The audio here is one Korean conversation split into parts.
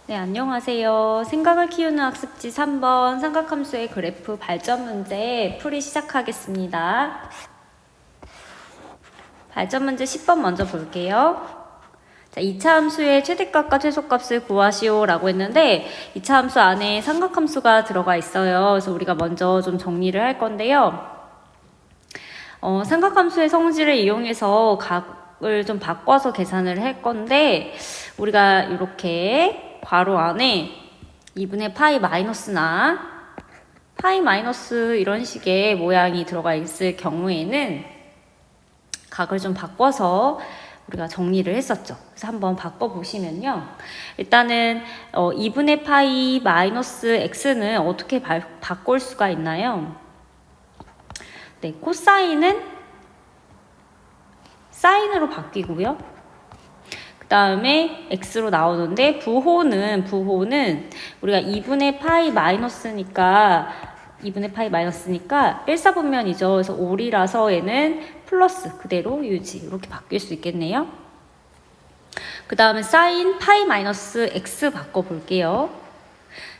네, 안녕하세요. 생각을 키우는 학습지 3번 삼각함수의 그래프 발전 문제 풀이 시작하겠습니다. 발전 문제 10번 먼저 볼게요. 자, 2차 함수의 최대값과 최소값을 구하시오 라고 했는데 2차 함수 안에 삼각함수가 들어가 있어요. 그래서 우리가 먼저 좀 정리를 할 건데요. 삼각함수의 성질을 이용해서 각을 좀 바꿔서 계산을 할 건데 우리가 이렇게 괄호 안에 2분의 파이 마이너스나 파이 마이너스 이런 식의 모양이 들어가 있을 경우에는 각을 좀 바꿔서 우리가 정리를 했었죠. 그래서 한번 바꿔보시면요. 일단은 2분의 파이 마이너스 x는 어떻게 바꿀 수가 있나요? 네, 코사인은 사인으로 바뀌고요. 그 다음에 x로 나오는데 부호는 우리가 2분의 파이 마이너스니까 1사분면이죠. 그래서 5이라서 얘는 플러스 그대로 유지 이렇게 바뀔 수 있겠네요. 그 다음에 사인 파이 마이너스 x 바꿔볼게요.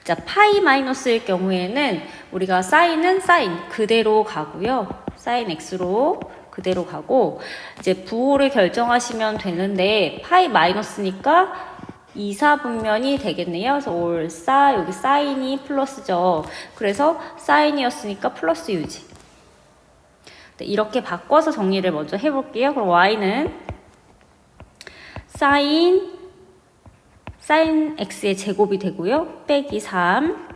자, 파이 마이너스일 경우에는 우리가 사인은 사인 그대로 가고요. 사인 x로 그대로 가고 이제 부호를 결정하시면 되는데 파이 마이너스니까 2사분면이 되겠네요. 그래서 올사 여기 사인이 플러스죠. 그래서 사인이었으니까 플러스 유지. 네, 이렇게 바꿔서 정리를 먼저 해볼게요. 그럼 y는 사인 x의 제곱이 되고요. 빼기 3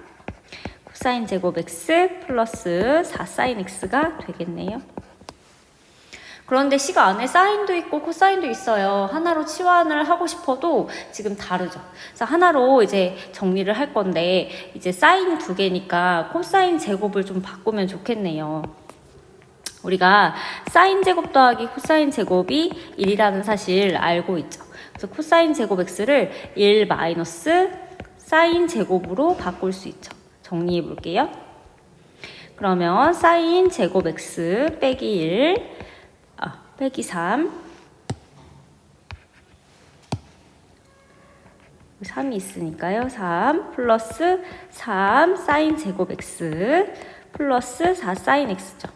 코사인 제곱 x 플러스 4 사인 x가 되겠네요. 그런데 식 안에 사인도 있고 코사인도 있어요. 하나로 치환을 하고 싶어도 지금 다르죠. 그래서 하나로 이제 정리를 할 건데 이제 사인이 2개니까 코사인 제곱을 좀 바꾸면 좋겠네요. 우리가 사인 제곱 더하기 코사인 제곱이 1이라는 사실 알고 있죠. 그래서 코사인 제곱 x를 1 마이너스 사인 제곱으로 바꿀 수 있죠. 정리해 볼게요. 그러면 사인 제곱 x 빼기 1 빼기 3 3이 있으니까요. 3 플러스 3 사인 제곱 x 플러스 4 사인 x죠.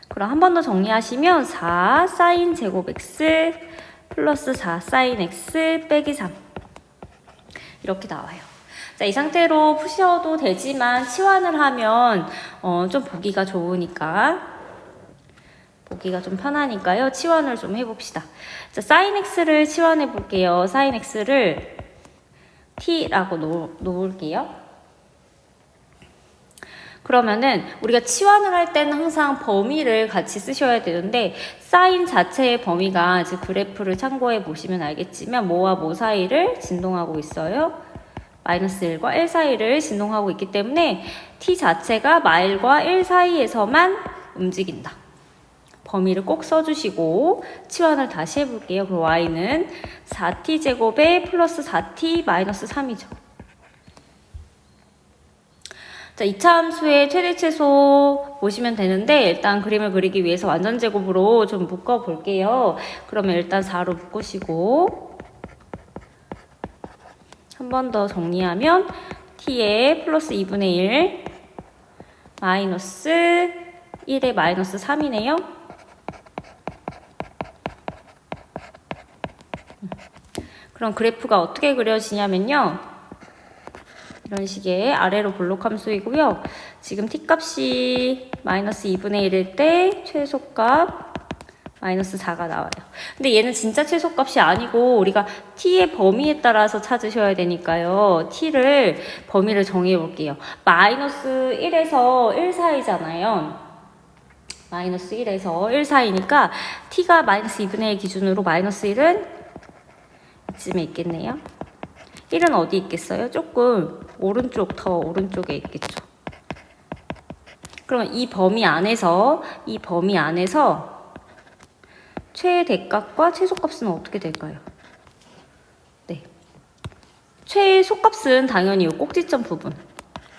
그럼 한 번 더 정리하시면 4 사인 제곱 x 플러스 4 사인 x 빼기 3 이렇게 나와요. 자, 이 상태로 푸셔도 되지만 치환을 하면 좀 보기가 좋으니까 보기가 좀 편하니까요. 치환을 좀 해봅시다. 자, 사인 x를 치환해 볼게요. 사인 x를 t라고 놓을게요. 그러면은 우리가 치환을 할 때는 항상 범위를 같이 쓰셔야 되는데 사인 자체의 범위가 이제 그래프를 참고해 보시면 알겠지만 뭐와 뭐 사이를 진동하고 있어요. 마이너스 1과 1 사이를 진동하고 있기 때문에 t 자체가 마일과 1 사이에서만 움직인다. 범위를 꼭 써주시고 치환을 다시 해볼게요. 그럼 y는 4t 제곱에 플러스 4t 마이너스 3이죠. 자, 2차 함수의 최대 최소 보시면 되는데 일단 그림을 그리기 위해서 완전 제곱으로 좀 묶어 볼게요. 그러면 일단 4로 묶으시고 한 번 더 정리하면 t에 플러스 2분의 1 마이너스 1에 마이너스 3이네요. 그럼 그래프가 어떻게 그려지냐면요. 이런 식의 아래로 볼록 함수이고요. 지금 t값이 마이너스 2분의 1일 때 최소값 마이너스 4가 나와요. 근데 얘는 진짜 최소값이 아니고 우리가 t의 범위에 따라서 찾으셔야 되니까요. t를 범위를 정해 볼게요. 마이너스 1에서 1 사이잖아요. 마이너스 1에서 1 사이니까 t가 마이너스 2분의 1 기준으로 마이너스 1은 이쯤에 있겠네요. 1은 어디 있겠어요? 조금 더 오른쪽에 있겠죠. 그럼 이 범위 안에서 최대값과 최소값은 어떻게 될까요? 네, 최소값은 당연히 이 꼭지점 부분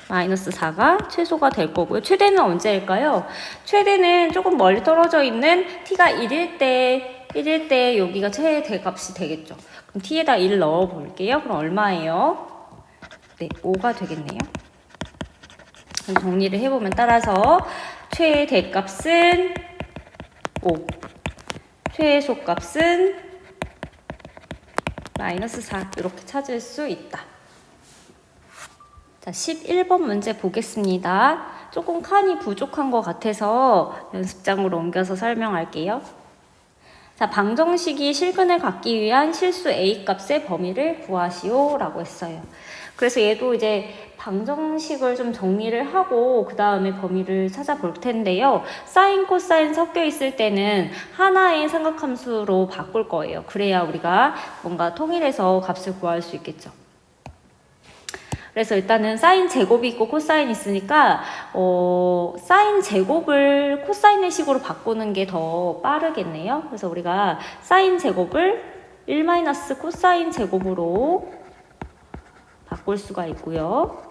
마이너스 4가 최소가 될 거고요. 최대는 언제일까요? 최대는 조금 멀리 떨어져 있는 t가 1일 때 1일 때 여기가 최대값이 되겠죠. 그럼 t에다 1 넣어 볼게요. 그럼 얼마예요? 네, 5가 되겠네요. 그럼 정리를 해보면 따라서 최대값은 5, 최소값은 마이너스 4 이렇게 찾을 수 있다. 자, 11번 문제 보겠습니다. 조금 칸이 부족한 것 같아서 연습장으로 옮겨서 설명할게요. 자, 방정식이 실근을 갖기 위한 실수 A 값의 범위를 구하시오 라고 했어요. 그래서 얘도 이제 방정식을 좀 정리를 하고 그 다음에 범위를 찾아볼 텐데요. 사인, 코사인 섞여 있을 때는 하나의 삼각함수로 바꿀 거예요. 그래야 우리가 뭔가 통일해서 값을 구할 수 있겠죠. 그래서 일단은 사인 제곱이 있고 코사인이 있으니까 사인 제곱을 코사인의 식으로 바꾸는 게 더 빠르겠네요. 그래서 우리가 사인 제곱을 1 코사인 제곱으로 바꿀 수가 있고요.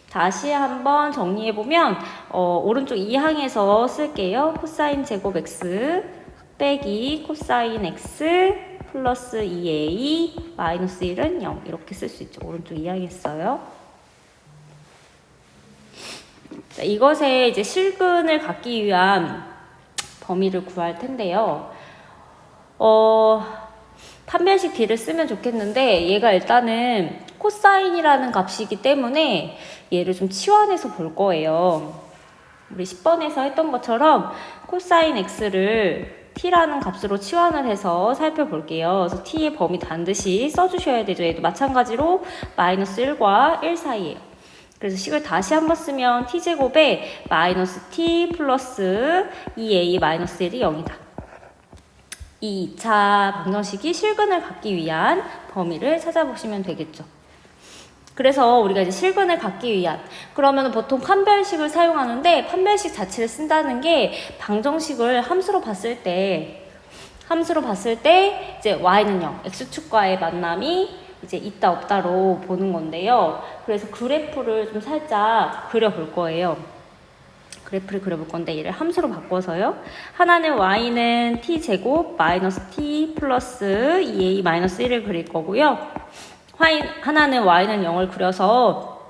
다시 한번 정리해보면 오른쪽 2항에서 쓸게요. 코사인 제곱 x 빼기 코사인 x 플러스 2a 마이너스 1은 0 이렇게 쓸 수 있죠. 오른쪽 2항에 써요. 자, 이것에 이제 실근을 갖기 위한 범위를 구할 텐데요. 판별식 D를 쓰면 좋겠는데 얘가 일단은 코사인이라는 값이기 때문에 얘를 좀 치환해서 볼 거예요. 우리 10번에서 했던 것처럼 코사인 x를 t라는 값으로 치환을 해서 살펴볼게요. 그래서 t의 범위 반드시 써주셔야 되죠. 얘도 마찬가지로 마이너스 1과 1 사이에요. 그래서 식을 다시 한번 쓰면 t제곱에 마이너스 t 플러스 2a 마이너스 1이 0이다. 이 2차 방정식이 실근을 갖기 위한 범위를 찾아보시면 되겠죠. 그래서 우리가 이제 실근을 갖기 위한 그러면 보통 판별식을 사용하는데 판별식 자체를 쓴다는 게 방정식을 함수로 봤을 때 이제 y는 0, x축과의 만남이 이제 있다 없다로 보는 건데요. 그래서 그래프를 좀 살짝 그려볼 거예요. 그래프를 그려볼 건데 얘를 함수로 바꿔서요. 하나는 y는 t제곱 마이너스 t 플러스 2a 마이너스 1을 그릴 거고요. 하나는 y는 0을 그려서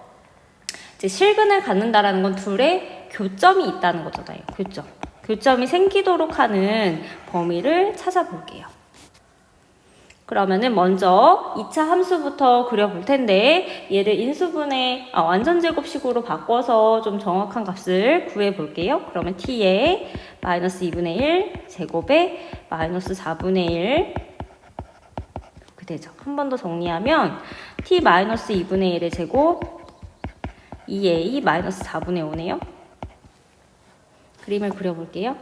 이제 실근을 갖는다라는 건 둘의 교점이 있다는 거잖아요. 교점이 생기도록 하는 범위를 찾아볼게요. 그러면은 먼저 2차 함수부터 그려볼 텐데 얘를 인수분해 완전제곱식으로 바꿔서 좀 정확한 값을 구해볼게요. 그러면 t에 마이너스 2분의 1 제곱에 마이너스 4분의 1 되죠. 한 번 더 정리하면 t 마이너스 2분의 1의 제곱 2a 마이너스 4분의 5네요. 그림을 그려볼게요.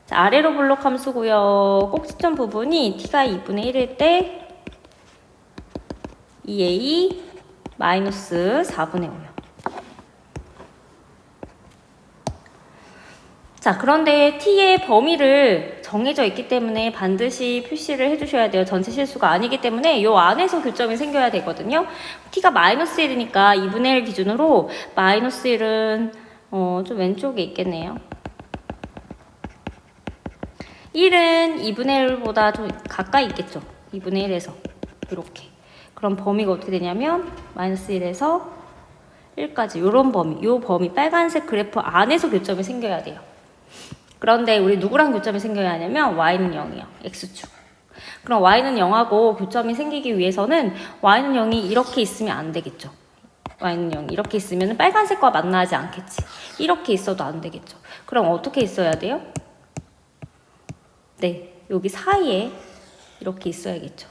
자, 아래로 블록 함수고요. 꼭지점 부분이 t가 2분의 1일 때 2a 마이너스 4분의 5요. 자, 그런데 t의 범위를 정해져 있기 때문에 반드시 표시를 해주셔야 돼요. 전체 실수가 아니기 때문에 이 안에서 교점이 생겨야 되거든요. t가 마이너스 1이니까 2분의 1 기준으로 마이너스 1은 좀 왼쪽에 있겠네요. 1은 2분의 1보다 좀 가까이 있겠죠. 2분의 1에서 이렇게. 그럼 범위가 어떻게 되냐면 마이너스 1에서 1까지 이 범위 빨간색 그래프 안에서 교점이 생겨야 돼요. 그런데 우리 누구랑 교점이 생겨야 하냐면 y는 0이요. x축. 그럼 y는 0하고 교점이 생기기 위해서는 y는 0이 이렇게 있으면 안 되겠죠. y는 0이 이렇게 있으면 빨간색과 만나지 않겠지. 이렇게 있어도 안 되겠죠. 그럼 어떻게 있어야 돼요? 네, 여기 사이에 이렇게 있어야겠죠.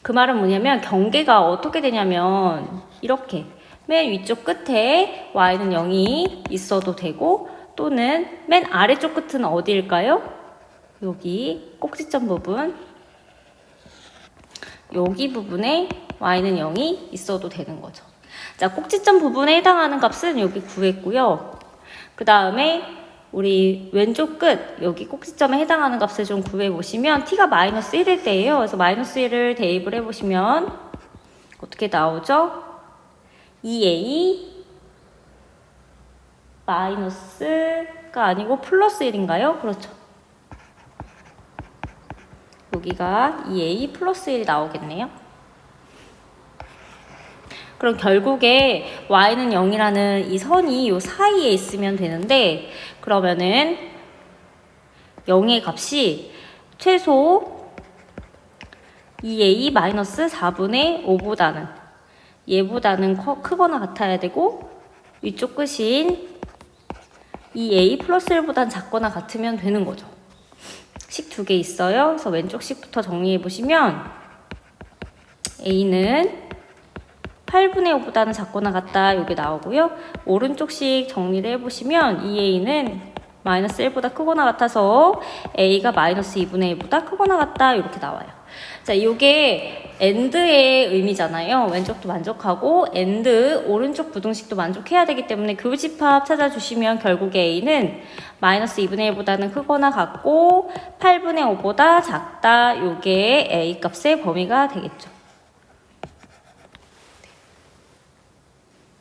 그 말은 뭐냐면 경계가 어떻게 되냐면 이렇게 맨 위쪽 끝에 y는 0이 있어도 되고 또는 맨 아래쪽 끝은 어디일까요? 여기 꼭지점 부분 여기 부분에 y는 0이 있어도 되는 거죠. 자, 꼭지점 부분에 해당하는 값은 여기 구했고요. 그 다음에 우리 왼쪽 끝 여기 꼭지점에 해당하는 값을 좀 구해보시면 t가 마이너스 1일 때예요. 그래서 마이너스 1을 대입을 해보시면 어떻게 나오죠? 2a 마이너스 아니고 플러스 1인가요? 그렇죠. 여기가 2a 플러스 1이 나오겠네요. 그럼 결국에 y는 0이라는 이 선이 요 사이에 있으면 되는데, 그러면은 0의 값이 최소 2a 마이너스 4분의 5보다는 얘보다는 크거나 같아야 되고, 위쪽 끝인 2a 플러스 1보다는 작거나 같으면 되는 거죠. 식 두 개 있어요. 그래서 왼쪽 식부터 정리해 보시면 a는 8분의 5보다는 작거나 같다, 이게 나오고요. 오른쪽 식 정리를 해보시면 2a는 마이너스 1보다 크거나 같아서 a가 마이너스 2분의 1보다 크거나 같다, 이렇게 나와요. 자, 이게 AND의 의미잖아요. 왼쪽도 만족하고 AND 오른쪽 부등식도 만족해야 되기 때문에 교집합 찾아주시면 결국에 a는 마이너스 2분의 1보다는 크거나 같고 8분의 5보다 작다, 이게 a 값의 범위가 되겠죠.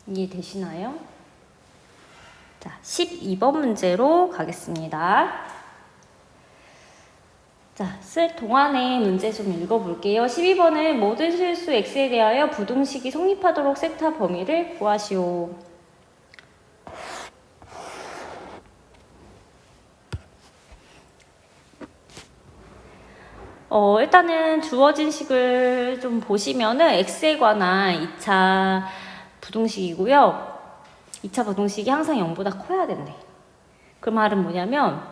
이해되시나요? 자, 12번 문제로 가겠습니다. 자, 쓸 동안에 문제 좀 읽어볼게요. 12번은 모든 실수 x에 대하여 부등식이 성립하도록 세타 범위를 구하시오. 일단은 주어진 식을 좀 보시면은 x에 관한 2차 부등식이고요. 2차 부등식이 항상 0보다 커야 된대. 그 말은 뭐냐면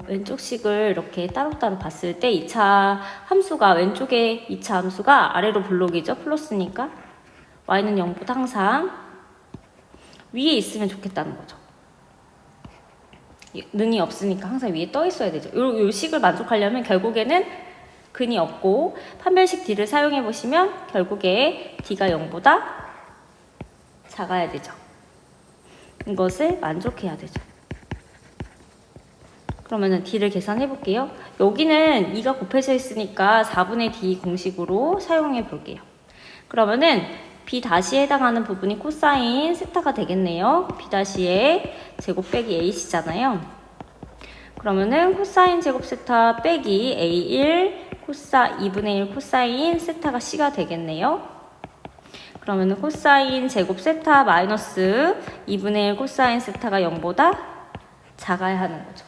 왼쪽 식을 이렇게 따로따로 봤을 때 2차 함수가, 왼쪽에 2차 함수가 아래로 블록이죠. 플러스니까 y는 0보다 항상 위에 있으면 좋겠다는 거죠. 는이 없으니까 항상 위에 떠 있어야 되죠. 요 식을 만족하려면 결국에는 근이 없고 판별식 d를 사용해 보시면 결국에 d가 0보다 작아야 되죠. 이것을 만족해야 되죠. 그러면은 d를 계산해 볼게요. 여기는 2가 곱해져 있으니까 4분의 d 공식으로 사용해 볼게요. 그러면은 b-에 해당하는 부분이 코사인 세타가 되겠네요. b-의 제곱 빼기 ac잖아요. 그러면은 코사인 제곱 세타 빼기 a1 2분의 1 코사인 세타가 c가 되겠네요. 그러면은 코사인 제곱 세타 마이너스 2분의 1 코사인 세타가 0보다 작아야 하는 거죠.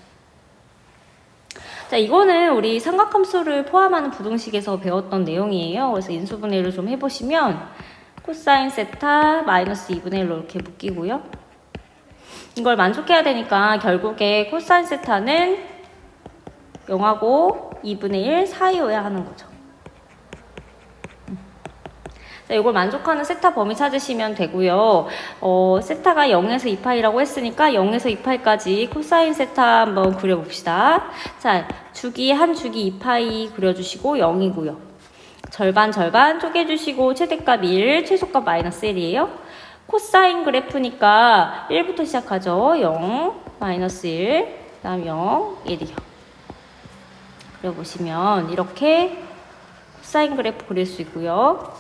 자, 이거는 우리 삼각함수를 포함하는 부등식에서 배웠던 내용이에요. 그래서 인수분해를 좀 해보시면 코사인 세타 마이너스 2분의 1로 이렇게 묶이고요. 이걸 만족해야 되니까 결국에 코사인 세타는 0하고 2분의 1 사이여야 하는 거죠. 자, 이걸 만족하는 세타 범위 찾으시면 되고요. 세타가 0에서 2파이라고 했으니까 0에서 2파이까지 코사인 세타 한번 그려봅시다. 자, 한 주기 2파이 그려주시고 0이고요. 절반 쪼개주시고 최대값 1, 최소값 마이너스 1이에요. 코사인 그래프니까 1부터 시작하죠. 0, 마이너스 1, 그 다음 0, 1이요. 그려보시면 이렇게 코사인 그래프 그릴 수 있고요.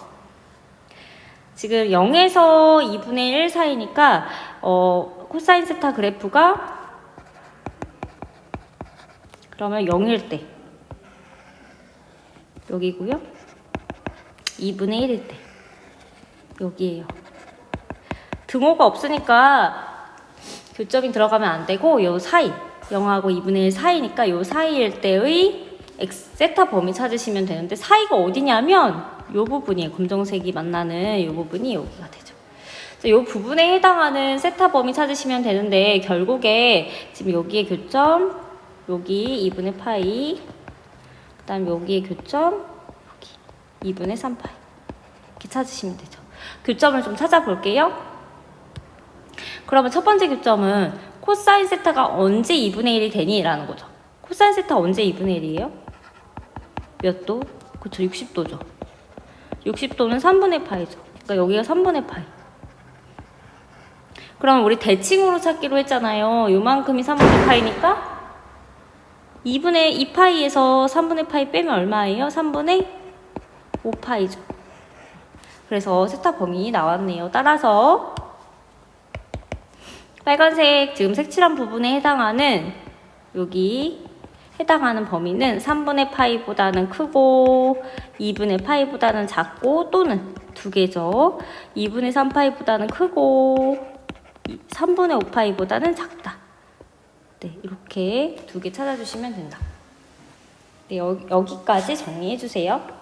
지금 0에서 2분의 1 사이니까 코사인 세타 그래프가 그러면 0일 때 여기고요. 2분의 1일 때 여기에요. 등호가 없으니까 교점이 들어가면 안 되고 요 사이 0하고 2분의 1 사이니까 요 사이일 때의 세타 범위 찾으시면 되는데 사이가 어디냐면 요 부분이에요. 검정색이 만나는 요 부분이 여기가 되죠. 요 부분에 해당하는 세타 범위 찾으시면 되는데 결국에 지금 여기에 교점, 여기 2분의 파이, 그 다음 여기에 교점, 여기 2분의 3파이 이렇게 찾으시면 되죠. 교점을 좀 찾아볼게요. 그러면 첫 번째 교점은 코사인 세타가 언제 2분의 1이 되니? 라는 거죠. 코사인 세타 언제 2분의 1이에요? 몇 도? 그쵸, 60도죠. 60도는 3분의 파이죠. 그러니까 여기가 3분의 파이. 그럼 우리 대칭으로 찾기로 했잖아요. 요만큼이 3분의 파이니까 2분의 2파이에서 3분의 파이 빼면 얼마예요? 3분의 5파이죠. 그래서 세타 범위 나왔네요. 따라서 빨간색 지금 색칠한 부분에 해당하는 여기 해당하는 범위는 3분의 파이보다는 크고 2분의 파이보다는 작고 또는 두 개죠. 2분의 3파이보다는 크고 3분의 5파이보다는 작다. 네, 이렇게 두 개 찾아주시면 된다. 네, 여기까지 정리해 주세요.